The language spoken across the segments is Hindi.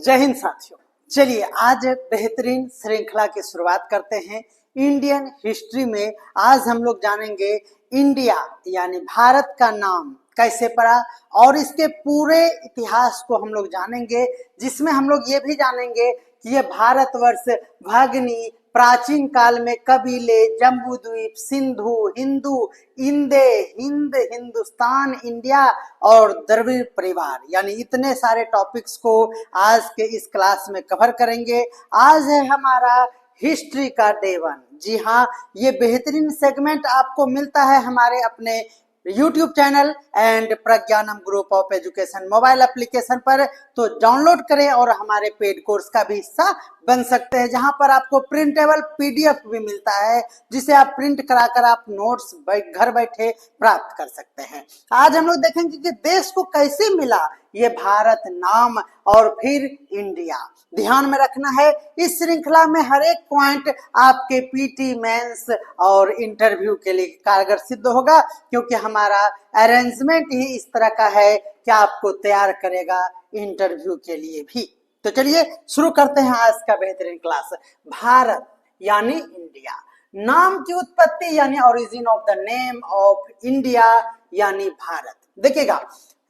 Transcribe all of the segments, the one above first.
जय हिंद साथियों। चलिए आज बेहतरीन श्रृंखला की शुरुआत करते हैं। इंडियन हिस्ट्री में आज हम लोग जानेंगे इंडिया यानी भारत का नाम कैसे पड़ा और इसके पूरे इतिहास को हम लोग जानेंगे, जिसमें हम लोग ये भी जानेंगे कि ये भारतवर्ष भगनी प्राचीन काल में कबीले, जम्बू द्वीप, सिंधु, हिंदू, इंदे, हिंद, हिंदुस्तान, इंडिया और द्रविड़ परिवार यानी इतने सारे टॉपिक्स को आज के इस क्लास में कवर करेंगे। आज है हमारा हिस्ट्री का डे 1। जी हाँ, ये बेहतरीन सेगमेंट आपको मिलता है हमारे अपने YouTube channel and Pragyanam group of education mobile application पर। तो डाउनलोड करें और हमारे पेड कोर्स का भी हिस्सा बन सकते हैं, जहां पर आपको प्रिंटेबल PDF भी मिलता है, जिसे आप प्रिंट कराकर आप नोट्स घर बैठे प्राप्त कर सकते हैं। आज हम लोग देखेंगे कि देश को कैसे मिला ये भारत नाम और फिर इंडिया। ध्यान में रखना है, इस श्रृंखला में हर एक पॉइंट आपके PT मेंस और इंटरव्यू के लिए कारगर सिद्ध होगा, क्योंकि हमारा अरेंजमेंट ही इस तरह का है कि आपको तैयार करेगा इंटरव्यू के लिए भी। तो चलिए शुरू करते हैं आज का बेहतरीन क्लास। भारत यानी इंडिया, नाम की उत्पत्ति यानी origin of the name of India यानी भारत। देखिएगा,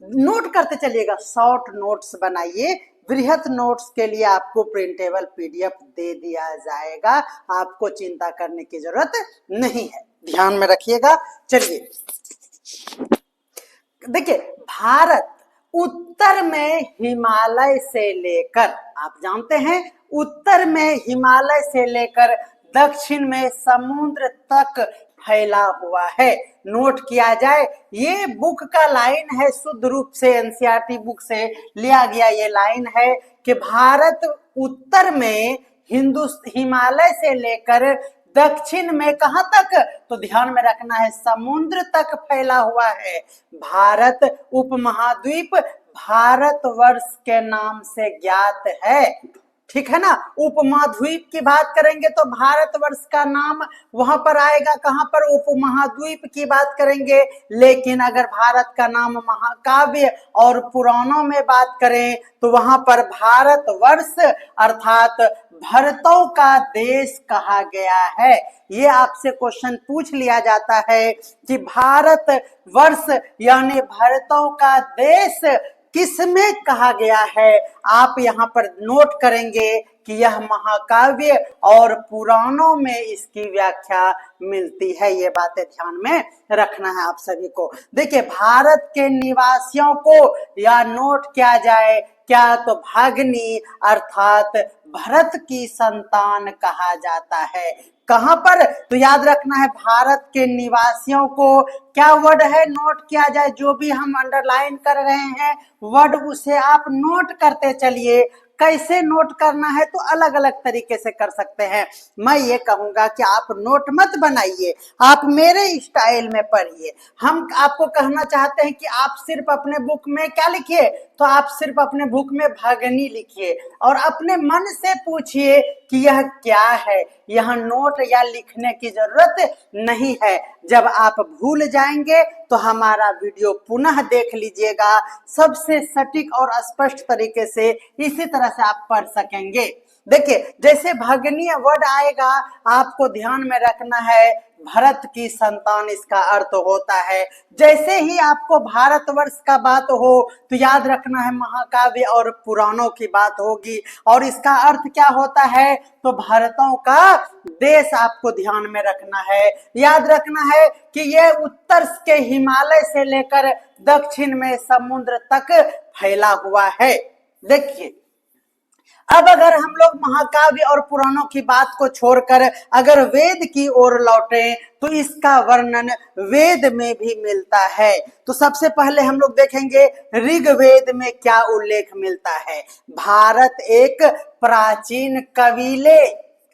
नोट करते चलिएगा, शॉर्ट नोट्स बनाइए। बृहद नोट्स के लिए आपको प्रिंटेबल PDF दे दिया जाएगा, आपको चिंता करने की जरूरत नहीं है, ध्यान में रखिएगा। चलिए देखिए, भारत उत्तर में हिमालय से लेकर, आप जानते हैं उत्तर में हिमालय से लेकर दक्षिण में समुद्र तक फैला हुआ है। नोट किया जाए, ये बुक का लाइन है, शुद्ध रूप से NCERT बुक से लिया गया ये लाइन है कि भारत उत्तर में हिमालय से लेकर दक्षिण में कहां तक, तो ध्यान में रखना है समुद्र तक फैला हुआ है। भारत उपमहाद्वीप भारतवर्ष के नाम से ज्ञात है, ठीक है ना। उपमहाद्वीप की बात करेंगे तो भारतवर्ष का नाम वहां पर आएगा, कहां पर, उपमहाद्वीप की बात करेंगे। लेकिन अगर भारत का नाम महाकाव्य और पुराणों में बात करें तो वहां पर भारतवर्ष अर्थात भरतों का देश कहा गया है। ये आपसे क्वेश्चन पूछ लिया जाता है कि भारतवर्ष यानी भरतों का देश किसमें कहा गया है। आप यहाँ पर नोट करेंगे कि यह महाकाव्य और पुराणों में इसकी व्याख्या मिलती है। ये बातें ध्यान में रखना है आप सभी को। देखिए, भारत के निवासियों को या नोट किया जाए क्या, तो भागनी अर्थात भरत की संतान कहा जाता है। कहां पर, तो याद रखना है भारत के निवासियों को क्या वर्ड है, नोट किया जाए। जो भी हम अंडरलाइन कर रहे हैं वर्ड, उसे आप नोट करते चलिए। कैसे नोट करना है, तो अलग अलग तरीके से कर सकते हैं। मैं ये कहूंगा कि आप नोट मत बनाइए, आप मेरे स्टाइल में पढ़िए। हम आपको कहना चाहते हैं कि आप सिर्फ अपने बुक में क्या लिखिए, तो आप सिर्फ अपने बुक में भगनी लिखिए और अपने मन से पूछिए कि यह क्या है। यह नोट या लिखने की जरूरत नहीं है। जब आप भूल जाएंगे तो हमारा वीडियो पुनः देख लीजिएगा, सबसे सटीक और स्पष्ट तरीके से इसी तरह से आप पढ़ सकेंगे। देखिए, जैसे भगनीय वर्ड आएगा आपको ध्यान में रखना है भरत की संतान इसका अर्थ होता है। जैसे ही आपको भारतवर्ष का बात हो तो याद रखना है महाकाव्य और पुराणों की बात होगी, और इसका अर्थ क्या होता है, तो भरतों का देश आपको ध्यान में रखना है। याद रखना है कि यह उत्तर के हिमालय से लेकर दक्षिण में समुद्र तक फैला हुआ है। देखिए, अब अगर हम लोग महाकाव्य और पुराणों की बात को छोड़कर अगर वेद की ओर लौटें तो इसका वर्णन वेद में भी मिलता है। तो सबसे पहले हम लोग देखेंगे ऋग्वेद में क्या उल्लेख मिलता है। भारत एक प्राचीन कबीले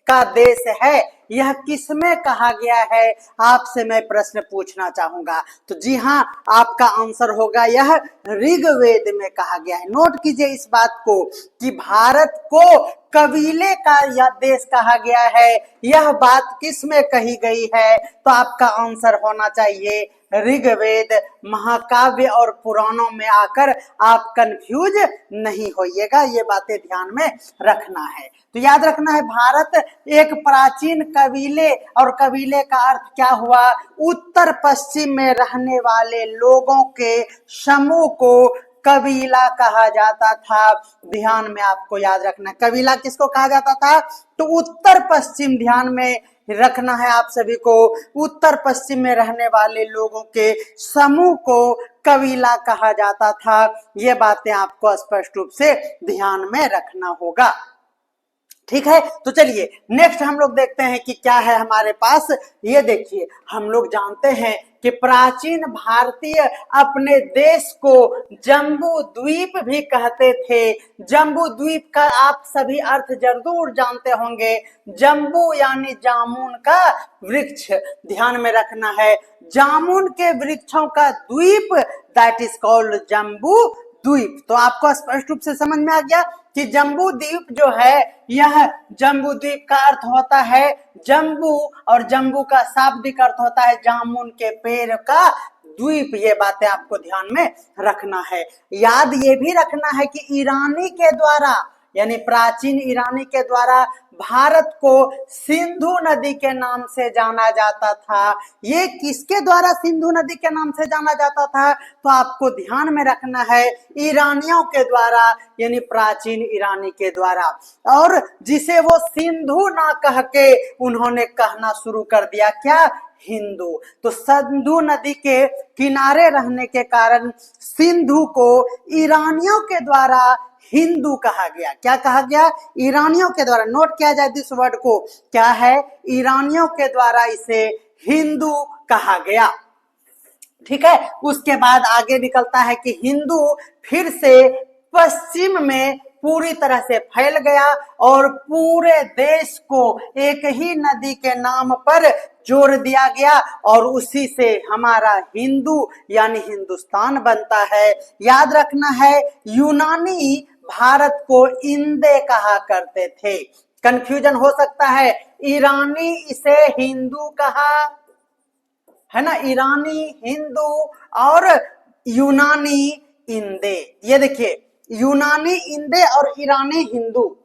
का देश है। यह किसमें कहा गया है, आपसे मैं प्रश्न पूछना चाहूंगा। तो जी हाँ, आपका आंसर होगा यह ऋग्वेद में कहा गया है। नोट कीजिए इस बात को कि भारत को कबीले का यह देश कहा गया है। यह बात किस में कही गई है, तो आपका आंसर होना चाहिए ऋग्वेद, महाकाव्य और पुराणों में आकर आप कंफ्यूज नहीं होइएगा। ये बातें ध्यान में रखना है। तो याद रखना है, भारत एक प्राचीन कबीले, और कबीले का अर्थ क्या हुआ, उत्तर पश्चिम में रहने वाले लोगों के समूह को कबीला कहा जाता था। ध्यान में आपको याद रखना, कबीला किसको कहा जाता था, तो उत्तर पश्चिम, ध्यान में रखना है आप सभी को, उत्तर पश्चिम में रहने वाले लोगों के समूह को कबीला कहा जाता था। ये बातें आपको स्पष्ट रूप से ध्यान में रखना होगा। ठीक है, तो चलिए नेक्स्ट हम लोग देखते हैं कि क्या है हमारे पास। ये देखिए, हम लोग जानते हैं कि प्राचीन भारतीय अपने देश को जम्बू द्वीप भी कहते थे। जम्बू द्वीप का आप सभी अर्थ जरूर जानते होंगे, जम्बू यानी जामुन का वृक्ष। ध्यान में रखना है, जामुन के वृक्षों का द्वीप, दैट इज कॉल्ड जम्बू द्वीप। तो आपको स्पष्ट रूप से समझ में आ गया कि जम्बू द्वीप जो है, यह जम्बू द्वीप का अर्थ होता है जम्बू, और जम्बू का शाब्दिक अर्थ होता है जामुन के पेड़ का द्वीप। ये बातें आपको ध्यान में रखना है। याद ये भी रखना है कि ईरानी के द्वारा, यानी प्राचीन ईरानी के द्वारा भारत को सिंधु नदी के नाम से जाना जाता था। ये किसके द्वारा सिंधु नदी के नाम से जाना जाता था, तो आपको ध्यान में रखना है ईरानियों के द्वारा, यानी प्राचीन ईरानी के द्वारा। और जिसे वो सिंधु ना कह के उन्होंने कहना शुरू कर दिया, क्या, हिंदू। तो सिंधु नदी के किनारे रहने के कारण सिंधु को ईरानियों के द्वारा हिंदू कहा गया। क्या कहा गया, ईरानियों के द्वारा। नोट किया जाए दिस वर्ड को, क्या है, ईरानियों के द्वारा इसे हिंदू कहा गया। ठीक है, उसके बाद आगे निकलता है कि हिंदू फिर से पश्चिम में पूरी तरह से फैल गया और पूरे देश को एक ही नदी के नाम पर जोड़ दिया गया, और उसी से हमारा हिंदू यानी हिंदुस्तान बनता है। याद रखना है, यूनानी भारत को इंदे कहा करते थे। कंफ्यूजन हो सकता है, ईरानी इसे हिंदू कहा, है ना, ईरानी हिंदू और यूनानी इंदे। ये देखिए, यूनानी इंदे और ईरानी हिंदू।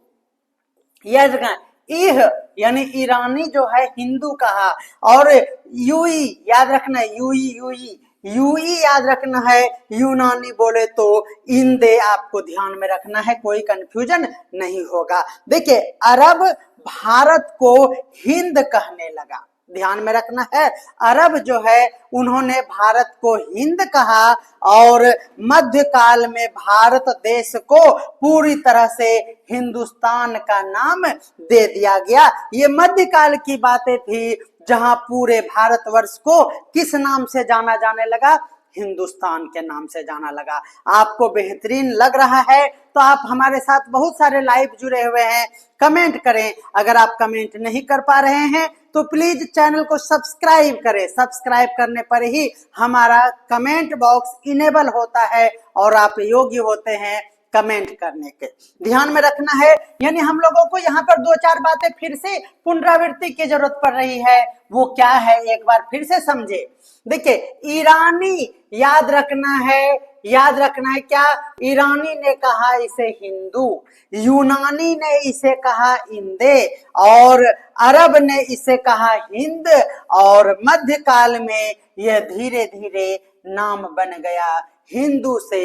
याद रखना, इह यानी ईरानी जो है हिंदू कहा, और यूई याद रखना है, यूई यूई यूई याद रखना है, यूनानी बोले तो इंदे आपको ध्यान में रखना है, कोई कंफ्यूजन नहीं होगा। देखिए, अरब भारत को हिंद कहने लगा। ध्यान में रखना है, अरब जो है उन्होंने भारत को हिंद कहा, और मध्यकाल में भारत देश को पूरी तरह से हिंदुस्तान का नाम दे दिया गया। ये मध्यकाल की बातें थी, जहां पूरे भारतवर्ष को किस नाम से जाना जाने लगा, हिंदुस्तान के नाम से जाना लगा। आपको बेहतरीन लग रहा है तो आप हमारे साथ बहुत सारे लाइव जुड़े हुए हैं, कमेंट करें। अगर आप कमेंट नहीं कर पा रहे हैं तो प्लीज चैनल को सब्सक्राइब करें। सब्सक्राइब करने पर ही हमारा कमेंट बॉक्स इनेबल होता है और आप योग्य होते हैं कमेंट करने के। ध्यान में रखना है, यानी हम लोगों को यहाँ पर दो चार बातें फिर से पुनरावृत्ति की जरूरत पड़ रही है। वो क्या है, एक बार फिर से समझे। देखिए, ईरानी याद रखना है, याद रखना है क्या, ईरानी ने कहा इसे हिंदू, यूनानी ने इसे कहा इंदे, और अरब ने इसे कहा हिंद, और मध्यकाल में यह धीरे धीरे नाम बन गया हिंदू से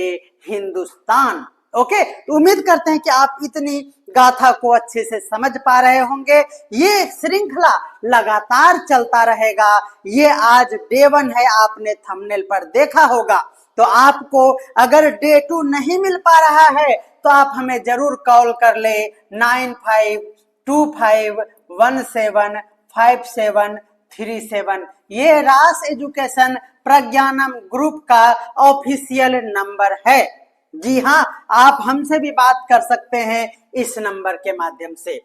हिंदुस्तान। ओके, तो उम्मीद करते हैं कि आप इतनी गाथा को अच्छे से समझ पा रहे होंगे। ये श्रृंखला लगातार चलता रहेगा। ये आज डे 1 है, आपने थंबनेल पर देखा होगा। तो आपको अगर डे 2 नहीं मिल पा रहा है तो आप हमें जरूर कॉल कर ले 9525175737। ये रास एजुकेशन प्रज्ञानम ग्रुप का ऑफिशियल नंबर है। जी हाँ, आप हमसे भी बात कर सकते हैं इस नंबर के माध्यम से।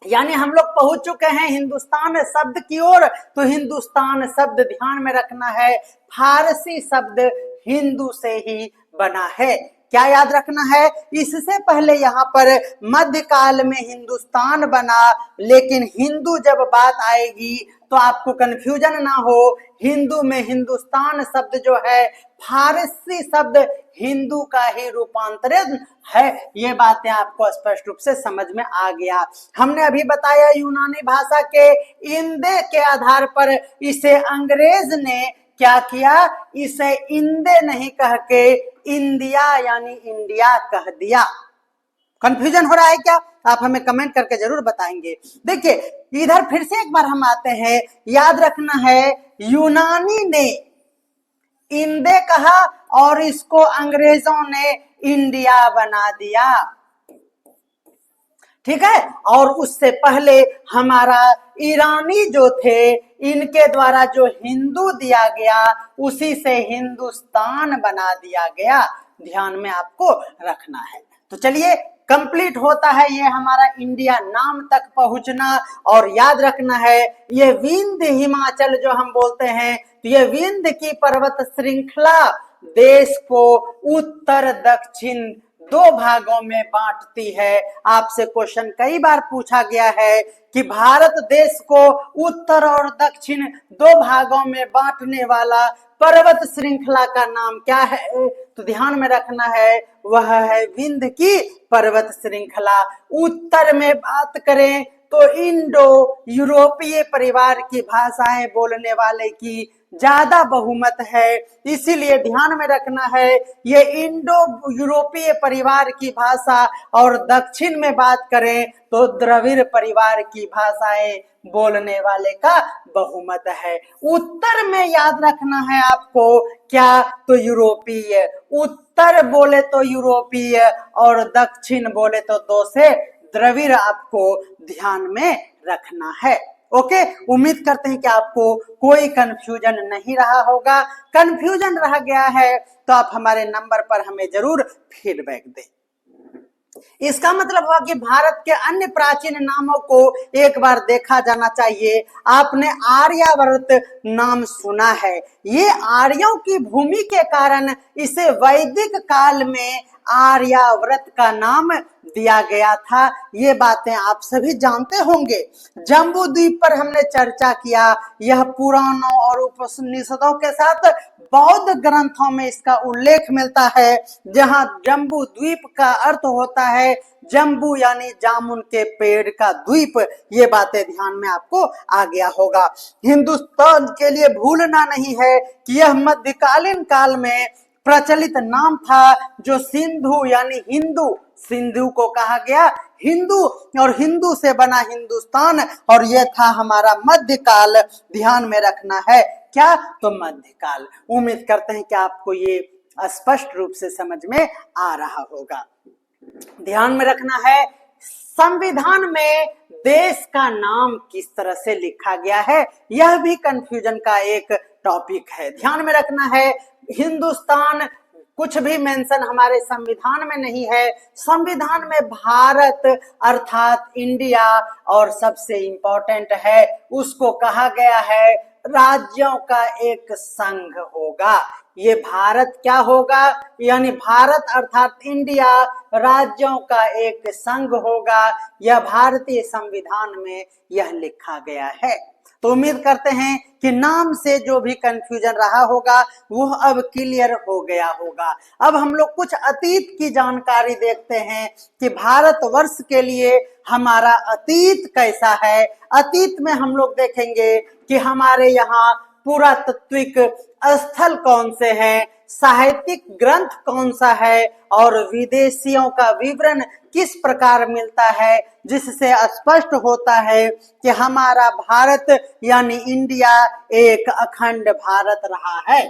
यानी हम लोग पहुंच चुके हैं हिंदुस्तान शब्द की ओर। तो हिंदुस्तान शब्द ध्यान में रखना है, फारसी शब्द हिंदू से ही बना है। क्या याद रखना है? इससे पहले यहाँ पर मध्यकाल में हिंदुस्तान बना, लेकिन हिंदू जब बात आएगी तो आपको कंफ्यूजन ना हो, हिंदू में हिंदुस्तान शब्द जो है फारसी शब्द हिंदू का ही रूपांतरण है। ये बातें आपको स्पष्ट रूप से समझ में आ गया। हमने अभी बताया यूनानी भाषा के इंदे के आधार पर इसे अंग्रेज ने क्या किया, इसे इंदे नहीं कह के इंडिया यानी इंडिया कह दिया। कंफ्यूजन हो रहा है क्या? आप हमें कमेंट करके जरूर बताएंगे। देखिए इधर फिर से एक बार हम आते हैं, याद रखना है यूनानी ने इंदे कहा और इसको अंग्रेजों ने इंडिया बना दिया, ठीक है। और उससे पहले हमारा ईरानी जो थे, इनके द्वारा जो हिंदू दिया गया उसी से हिंदुस्तान बना दिया गया। ध्यान में आपको रखना है। तो चलिए कंप्लीट होता है ये हमारा इंडिया नाम तक पहुंचना। और याद रखना है ये विंध्य हिमाचल जो हम बोलते हैं, तो ये विंध्य की पर्वत श्रृंखला देश को उत्तर दक्षिण दो भागों में बांटती है। आपसे क्वेश्चन कई बार पूछा गया है कि भारत देश को उत्तर और दक्षिण दो भागों में बांटने वाला पर्वत श्रृंखला का नाम क्या है? तो ध्यान में रखना है वह है विंध्य की पर्वत श्रृंखला। उत्तर में बात करें तो इंडो यूरोपीय परिवार की भाषाएं बोलने वाले की ज्यादा बहुमत है, इसीलिए ध्यान में रखना है ये इंडो यूरोपीय परिवार की भाषा। और दक्षिण में बात करें तो द्रविड़ परिवार की भाषाएं बोलने वाले का बहुमत है। उत्तर में याद रखना है आपको क्या, तो यूरोपीय। उत्तर बोले तो यूरोपीय और दक्षिण बोले तो दो से द्रविड़ आपको ध्यान में रखना है। ओके, उम्मीद करते हैं कि आपको कोई कंफ्यूजन नहीं रहा होगा। कंफ्यूजन रह गया है तो आप हमारे नंबर पर हमें जरूर फीडबैक दें। इसका मतलब हुआ कि भारत के अन्य प्राचीन नामों को एक बार देखा जाना चाहिए। आपने आर्यावर्त नाम सुना है, ये आर्यों की भूमि के कारण इसे वैदिक काल में आर्यावर्त का नाम दिया गया था। ये बातें आप सभी जानते होंगे। जम्बू द्वीप पर हमने चर्चा किया, यह पुराणों और उपनिषदों के साथ बौद्ध ग्रंथों में इसका उल्लेख मिलता है, जहां जम्बू द्वीप का अर्थ होता है जम्बू यानी जामुन के पेड़ का द्वीप। ये बातें ध्यान में आपको आ गया होगा। हिंदुस्तान के लिए भूलना नहीं है कि यह मध्यकालीन काल में प्रचलित नाम था, जो सिंधु यानी हिंदू, सिंधु को कहा गया हिंदू, और हिंदू से बना हिंदुस्तान, और यह था हमारा मध्यकाल। ध्यान में रखना है क्या, तो मध्यकाल। उम्मीद करते हैं कि आपको ये स्पष्ट रूप से समझ में आ रहा होगा। ध्यान में रखना है संविधान में देश का नाम किस तरह से लिखा गया है, यह भी कंफ्यूजन का एक टॉपिक है। ध्यान में रखना है हिंदुस्तान कुछ भी मेंशन हमारे संविधान में नहीं है। संविधान में भारत अर्थात इंडिया, और सबसे इंपॉर्टेंट है उसको कहा गया है राज्यों का एक संघ होगा। ये भारत क्या होगा, यानी भारत अर्थात इंडिया राज्यों का एक संघ होगा। यह भारतीय संविधान में यह लिखा गया है। तो उम्मीद करते हैं कि नाम से जो भी कंफ्यूजन रहा होगा वो अब क्लियर हो गया होगा। अब हम लोग कुछ अतीत की जानकारी देखते हैं कि भारतवर्ष के लिए हमारा अतीत कैसा है। अतीत में हम लोग देखेंगे कि हमारे यहाँ पुरातात्विक स्थल कौन से हैं, साहित्यिक ग्रंथ कौन सा है, और विदेशियों का विवरण किस प्रकार मिलता है, जिससे स्पष्ट होता है कि हमारा भारत यानी इंडिया एक अखंड भारत रहा है।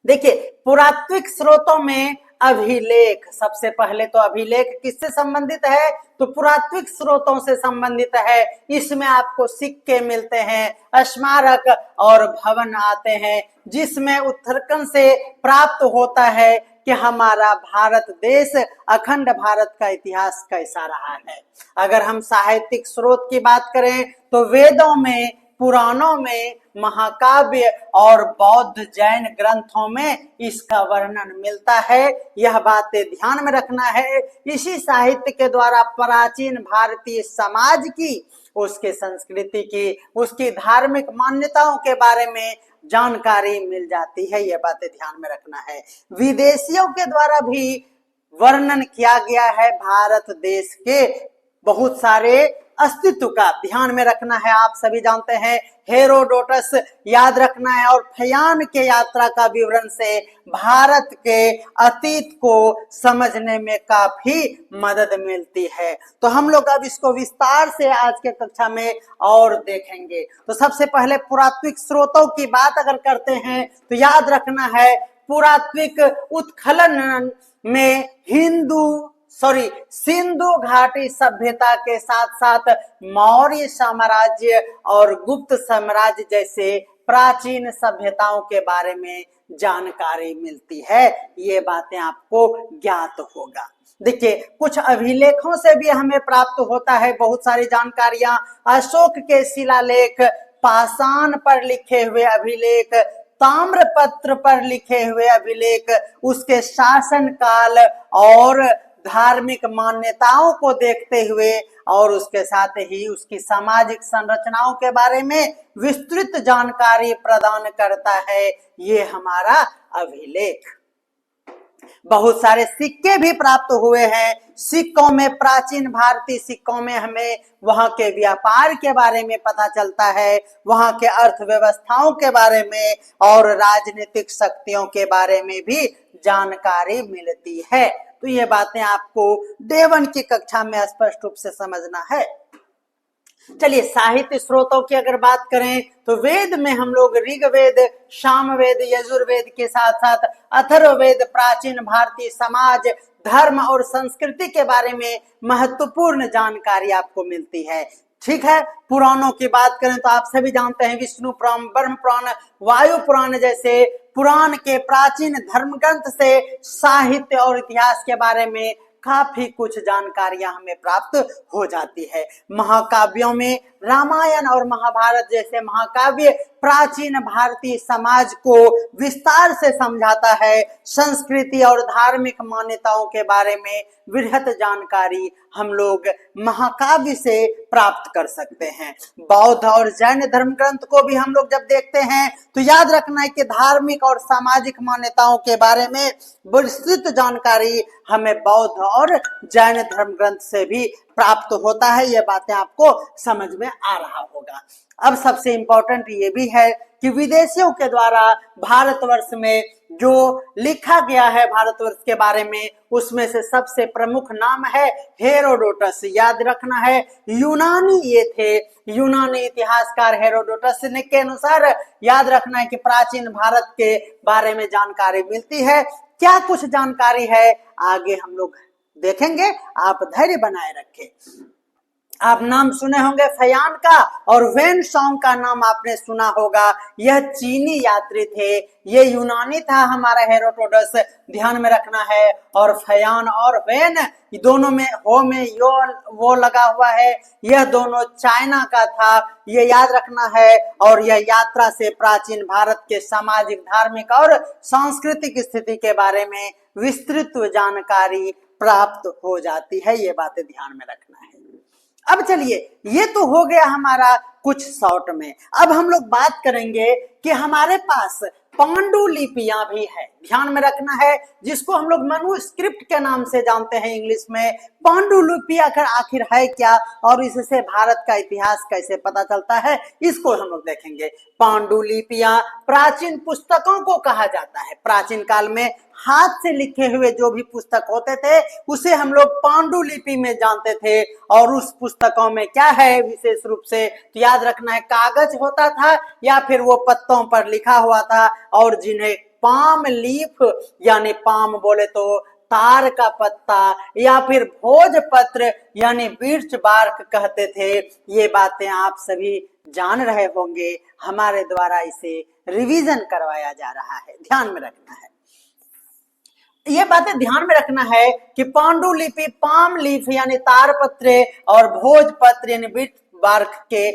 देखिए पुरातात्विक स्रोतों में अभिलेख, सबसे पहले तो अभिलेख किससे संबंधित है, तो पुरातात्विक स्रोतों से संबंधित है। इसमें आपको सिक्के मिलते हैं, स्मारक और भवन आते हैं, जिसमें उत्तराखंड से प्राप्त होता है कि हमारा भारत देश अखंड भारत का इतिहास कैसा रहा है। अगर हम साहित्यिक स्रोत की बात करें तो वेदों में, पुराणों में महाकाव्य और बौद्ध जैन ग्रंथों में इसका वर्णन मिलता है। यह बातें ध्यान में रखना है। इसी साहित्य के द्वारा प्राचीन भारतीय समाज की, उसके संस्कृति की, उसकी धार्मिक मान्यताओं के बारे में जानकारी मिल जाती है। यह बातें ध्यान में रखना है। विदेशियों के द्वारा भी वर्णन किया गया है भारत देश के बहुत सारे अस्तित्व का, ध्यान में रखना है। आप सभी जानते हैं हेरोडोटस याद रखना है, और फयान के यात्रा का विवरण से भारत के अतीत को समझने में काफी मदद मिलती है। तो हम लोग अब इसको विस्तार से आज के कक्षा में और देखेंगे। तो सबसे पहले पुरातात्विक स्रोतों की बात अगर करते हैं तो याद रखना है पुरातात्विक उत्खनन में सिंधु घाटी सभ्यता के साथ साथ मौर्य साम्राज्य और गुप्त साम्राज्य जैसे प्राचीन सभ्यताओं के बारे में जानकारी मिलती है। ये बातें आपको ज्ञात होगा। देखिए, कुछ अभिलेखों से भी हमें प्राप्त होता है बहुत सारी जानकारियां। अशोक के शिलालेख, पाषाण पर लिखे हुए अभिलेख, ताम्रपत्र पर लिखे हुए अभिलेख, उसके शासन काल और धार्मिक मान्यताओं को देखते हुए और उसके साथ ही उसकी सामाजिक संरचनाओं के बारे में विस्तृत जानकारी प्रदान करता है ये हमारा अभिलेख। बहुत सारे सिक्के भी प्राप्त हुए हैं। सिक्कों में, प्राचीन भारतीय सिक्कों में हमें वहां के व्यापार के बारे में पता चलता है, वहां के अर्थव्यवस्थाओं के बारे में और राजनीतिक शक्तियों के बारे में भी जानकारी मिलती है। तो ये बातें आपको डे 1 की कक्षा में स्पष्ट रूप से समझना है। चलिए, साहित्य स्रोतों की अगर बात करें तो वेद में हम लोग ऋग्वेद, सामवेद, यजुर्वेद के साथ साथ अथर्ववेद प्राचीन भारतीय समाज, धर्म और संस्कृति के बारे में महत्वपूर्ण जानकारी आपको मिलती है। ठीक है, पुराणों की बात करें तो आप सभी जानते हैं विष्णु पुराण, ब्रह्म पुराण, वायु पुराण जैसे पुराण के प्राचीन धर्म ग्रंथ से साहित्य और इतिहास के बारे में काफी कुछ जानकारियां हमें प्राप्त हो जाती है। महाकाव्यों में रामायण और महाभारत जैसे महाकाव्य प्राचीन भारतीय समाज को विस्तार से समझाता है। संस्कृति और धार्मिक मान्यताओं के बारे में वृहत जानकारी हम लोग महाकाव्य से प्राप्त कर सकते हैं। बौद्ध और जैन धर्म ग्रंथ को भी हम लोग जब देखते हैं तो याद रखना है कि धार्मिक और सामाजिक मान्यताओं के बारे में विस्तृत जानकारी हमें बौद्ध और जैन धर्म ग्रंथ से भी प्राप्त होता है। ये बातें आपको समझ में आ रहा होगा। अब सबसे इंपॉर्टेंट ये भी है कि विदेशियों के द्वारा भारतवर्ष में जो लिखा गया है भारतवर्ष के बारे में, उसमें से सबसे प्रमुख नाम है हेरोडोटस। याद रखना है यूनानी ये थे, यूनानी इतिहासकार हेरोडोटस ने के अनुसार याद रखना है कि प्राचीन भारत के बारे में जानकारी मिलती है। क्या कुछ जानकारी है आगे हम लोग देखेंगे, आप धैर्य बनाए रखें। आप नाम सुने होंगे फयान का, और वेन सॉन्ग का नाम आपने सुना होगा। यह चीनी यात्री थे, ये यूनानी था हमारा हेरोडोटस, ध्यान में रखना है। और फयान और वेन दोनों में हो में यो वो लगा हुआ है, यह दोनों चाइना का था, ये याद रखना है। और यह यात्रा से प्राचीन भारत के सामाजिक, धार्मिक और सांस्कृतिक स्थिति के बारे में विस्तृत जानकारी प्राप्त हो जाती है। ये बातें ध्यान में रखना है। अब चलिए, ये तो हो गया हमारा कुछ शॉर्ट में। अब हम लोग बात करेंगे कि हमारे पास पांडुलिपियां भी है, ध्यान में रखना है, जिसको हम लोग मैन्युस्क्रिप्ट के नाम से जानते हैं इंग्लिश में। पांडुलिपि आखिर है क्या और इससे भारत का इतिहास कैसे पता चलता है, इसको हम लोग देखेंगे। पांडुलिपियां प्राचीन पुस्तकों को कहा जाता है। प्राचीन काल में हाथ से लिखे हुए जो भी पुस्तक होते थे उसे हम लोग पांडुलिपि में जानते थे। और उस पुस्तकों में क्या है विशेष रूप से, तो याद रखना है कागज होता था या फिर वो पत्तों पर लिखा हुआ था, और जिन्हें पाम लीफ यानी पाम बोले तो तार का पत्ता या फिर भोजपत्र यानी बिर्च बार्क कहते थे। ये बातें आप सभी जान रहे होंगे, हमारे द्वारा इसे रिवीजन करवाया जा रहा है, ध्यान में रखना है। ये बातें ध्यान में रखना है कि पांडुलिपि पाम लीफ यानी तारपत्र और भोजपत्र यानी बिर्च बार्क के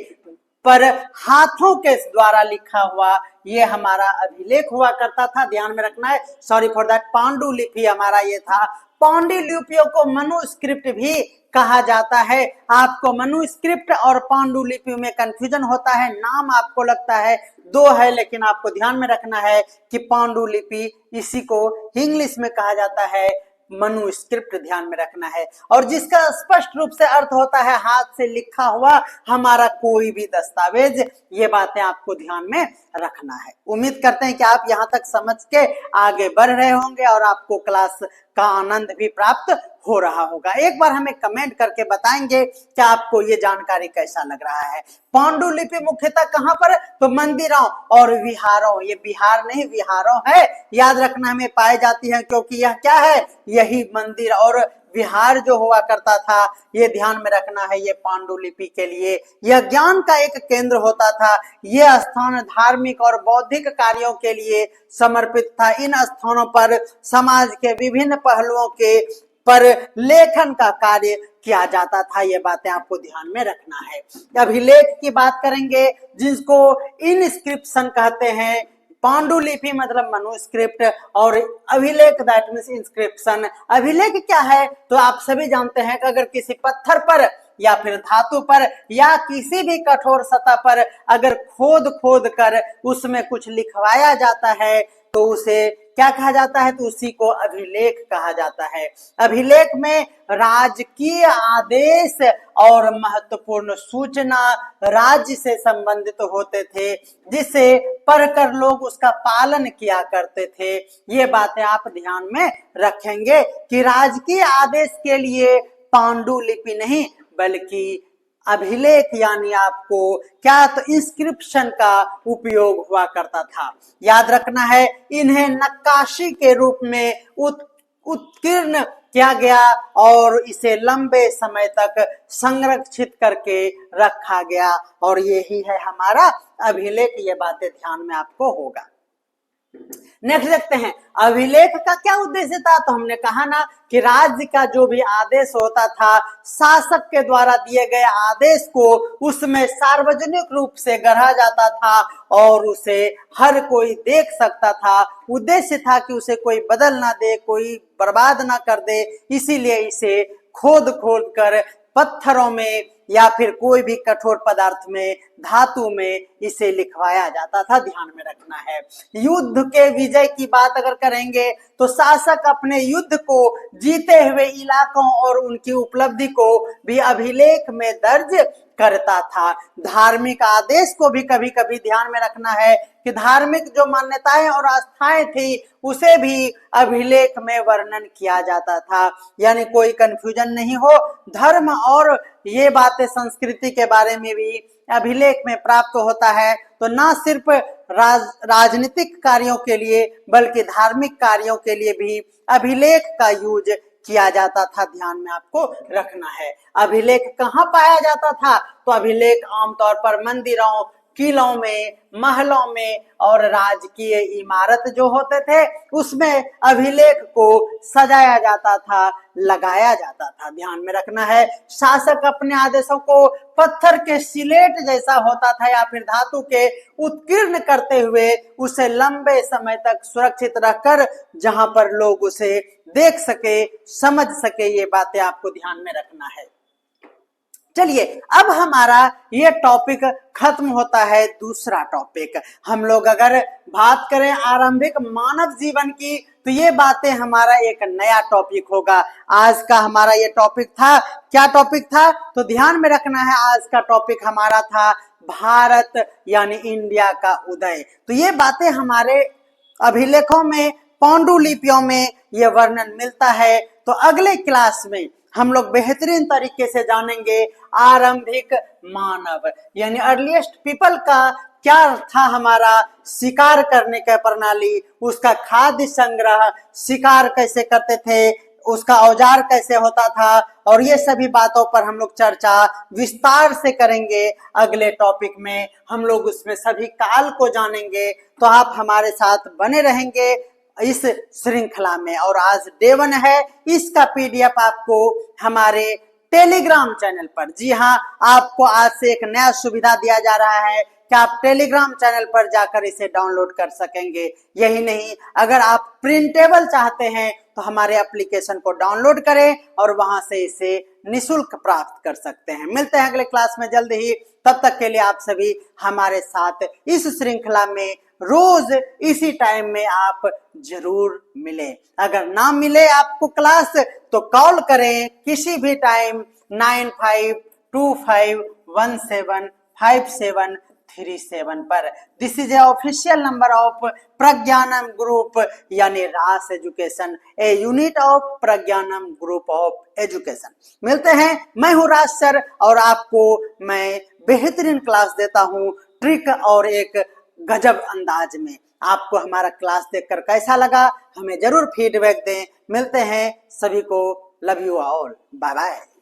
पर हाथों के द्वारा लिखा हुआ ये हमारा अभिलेख हुआ करता था, ध्यान में रखना है। सॉरी फॉर दैट, पांडुलिपि हमारा ये था। पांडुलिपियों को मनुस्क्रिप्ट भी कहा जाता है। आपको मनुस्क्रिप्ट और पांडुलिपि में कंफ्यूजन होता है, नाम आपको लगता है दो है, लेकिन आपको ध्यान में रखना है कि पांडुलिपि इसी को इंग्लिश में कहा जाता है मनुस्क्रिप्ट, ध्यान में रखना है। और जिसका स्पष्ट रूप से अर्थ होता है हाथ से लिखा हुआ हमारा कोई भी दस्तावेज। ये बातें आपको ध्यान में रखना है। उम्मीद करते हैं कि आप यहाँ तक समझ के आगे बढ़ रहे होंगे और आपको क्लास का आनंद भी प्राप्त हो रहा होगा। एक बार हमें कमेंट करके बताएंगे कि आपको ये जानकारी कैसा लग रहा है। पांडुलिपि मुख्यतः कहाँ पर, तो मंदिरों और विहारों, ये बिहार नहीं विहारों है, याद रखना, हमें पाई जाती है, क्योंकि यह क्या है, यही मंदिर और विहार जो हुआ करता था, ये ध्यान में रखना है। ये पांडुलिपि के लिए यह ज्ञान का एक केंद्र होता था। यह स्थान धार्मिक और बौद्धिक कार्यों के लिए समर्पित था। इन स्थानों पर समाज के विभिन्न पहलुओं के पर लेखन का कार्य किया जाता था। ये बातें आपको ध्यान में रखना है। अभिलेख की बात करेंगे, जिसको इनस्क्रिप्शन कहते हैं। पांडुलिपि मतलब मनुस्क्रिप्ट और अभिलेख दैट मींस इंस्क्रिप्शन। अभिलेख क्या है, तो आप सभी जानते हैं कि अगर किसी पत्थर पर या फिर धातु पर या किसी भी कठोर सतह पर अगर खोद खोद कर उसमें कुछ लिखवाया जाता है तो उसे क्या कहा जाता है, तो उसी को अभिलेख कहा जाता है। अभिलेख में राजकीय आदेश और महत्वपूर्ण सूचना राज्य से संबंधित होते थे, जिसे पढ़कर लोग उसका पालन किया करते थे। ये बातें आप ध्यान में रखेंगे कि राजकीय आदेश के लिए पांडुलिपि नहीं बल्कि अभिलेख यानी आपको क्या, तो इंस्क्रिप्शन का उपयोग हुआ करता था। याद रखना है, इन्हें नक्काशी के रूप में उत्कीर्ण किया गया और इसे लंबे समय तक संरक्षित करके रखा गया, और यही है हमारा अभिलेख। ये बातें ध्यान में आपको होगा। नेक्स्ट देखते हैं, अभिलेख का क्या उद्देश्य था, तो हमने कहा ना कि राज्य का जो भी आदेश होता था, शासक के द्वारा दिए गए आदेश को उसमें सार्वजनिक रूप से गढ़ा जाता था और उसे हर कोई देख सकता था। उद्देश्य था कि उसे कोई बदल ना दे, कोई बर्बाद ना कर दे, इसीलिए इसे खोद खोद कर पत्थरों में या फिर कोई भी कठोर पदार्थ में, धातु में इसे लिखवाया जाता था, ध्यान में रखना है। युद्ध के विजय की बात अगर करेंगे तो शासक अपने युद्ध को जीते हुए इलाकों और उनकी उपलब्धि को भी अभिलेख में दर्ज करता था। धार्मिक आदेश को भी कभी कभी ध्यान में रखना है कि धार्मिक जो मान्यताएं और आस्थाएं थी उसे भी अभिलेख में वर्णन किया जाता था, यानी कोई कंफ्यूजन नहीं हो। धर्म और ये बातें संस्कृति के बारे में भी अभिलेख में प्राप्त होता है, तो ना सिर्फ राजनीतिक कार्यों के लिए बल्कि धार्मिक कार्यों के लिए भी अभिलेख का यूज किया जाता था, ध्यान में आपको रखना है। अभिलेख कहाँ पाया जाता था, तो अभिलेख आमतौर पर मंदिरों, किलों में, महलों में और राजकीय इमारत जो होते थे उसमें अभिलेख को सजाया जाता था, लगाया जाता था, ध्यान में रखना है। शासक अपने आदेशों को पत्थर के सिलेट जैसा होता था या फिर धातु के उत्कीर्ण करते हुए उसे लंबे समय तक सुरक्षित रखकर जहां पर लोग उसे देख सके, समझ सके, ये बातें आपको ध्यान में रखना है। चलिए अब हमारा ये टॉपिक खत्म होता है। दूसरा टॉपिक हम लोग अगर बात करें आरंभिक मानव जीवन की, तो ये बातें हमारा एक नया टॉपिक होगा। आज का हमारा ये टॉपिक था, क्या टॉपिक था, तो ध्यान में रखना है, आज का टॉपिक हमारा था भारत यानी इंडिया का उदय। तो ये बातें हमारे अभिलेखों में, पांडुलिपियों में ये वर्णन मिलता है। तो अगले क्लास में हम लोग बेहतरीन तरीके से जानेंगे आरंभिक मानव यानी अर्लीस्ट पीपल का क्या था, हमारा शिकार करने का प्रणाली, उसका खाद्य संग्रह, शिकार कैसे करते थे, उसका औजार कैसे होता था, और ये सभी बातों पर हम लोग चर्चा विस्तार से करेंगे। अगले टॉपिक में हम लोग उसमें सभी काल को जानेंगे। तो आप हमारे साथ बने रहेंगे इस श्रृंखला में। और आज डे 1 है, इसका PDF आपको हमारे टेलीग्राम चैनल पर। जी हाँ, आपको आज से एक नया सुविधा दिया जा रहा है कि आप टेलीग्राम चैनल पर जाकर इसे डाउनलोड कर सकेंगे। यही नहीं, अगर आप प्रिंटेबल चाहते हैं तो हमारे एप्लीकेशन को डाउनलोड करें और वहां से इसे निशुल्क प्राप्त कर सकते हैं। मिलते हैं अगले क्लास में जल्द ही, तब तक के लिए आप सभी हमारे साथ इस श्रृंखला में रोज इसी टाइम में आप जरूर मिले। अगर ना मिले आपको क्लास तो कॉल करें किसी भी टाइम 9525175737 पर। This is a official number of Pragyanam group यानी रास education, a unit of Pragyanam group of education. मिलते हैं, मैं हूं राज सर और आपको मैं बेहतरीन क्लास देता हूं ट्रिक और एक गजब अंदाज में। आपको हमारा क्लास देखकर कैसा लगा हमें जरूर फीडबैक दें। मिलते हैं, सभी को love you all, bye bye.